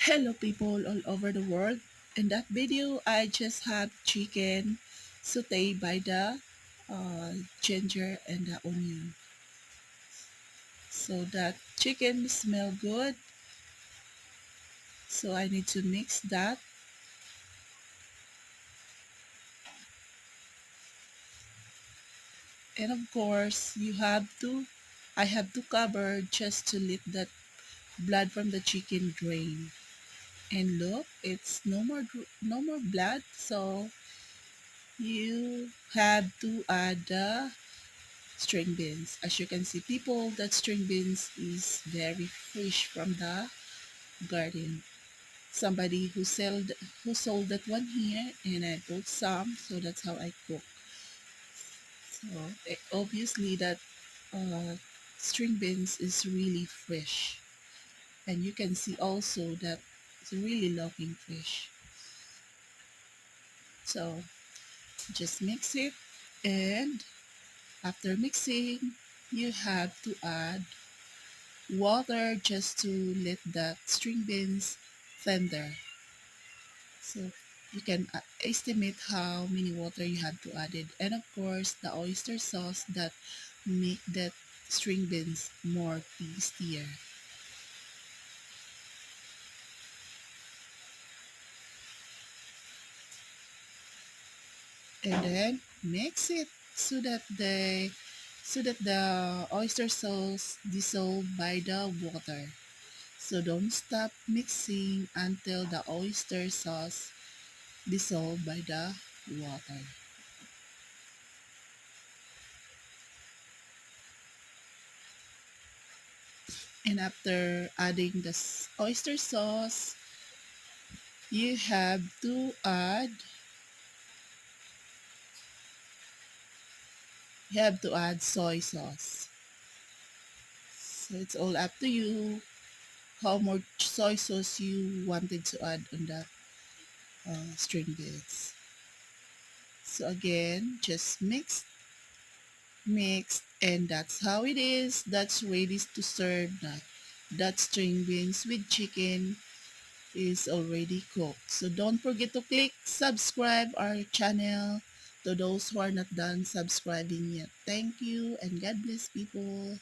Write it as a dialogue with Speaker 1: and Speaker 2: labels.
Speaker 1: Hello people all over the world. In that video, I just have chicken sauteed by the ginger and the onion. So that chicken smell good. So I need to mix that. And of course, I have to cover just to let that blood from the chicken drain. And look, it's no more blood. So you have to add the string beans. As you can see, people, that string beans is very fresh from the garden. Somebody who sold that one here, and I bought some, so that's how I cook. So obviously that uh, string beans is really fresh, and you can see also that it's really looking fresh. So just mix it, and after mixing, you have to add water just to let the string beans tender. So you can estimate how many water you have to add it. And of course, the oyster sauce that make that string beans more tastier. And then mix it so that the oyster sauce dissolve by the water. So don't stop mixing until the oyster sauce dissolved by the water. And after adding the oyster sauce, you have to add soy sauce. So it's all up to you how much soy sauce you wanted to add on that string beans. So again, just mix, and that's how it is. That's ready to serve. That string beans with chicken is already cooked. So don't forget to click subscribe our channel to those who are not done subscribing yet. Thank you and God bless people.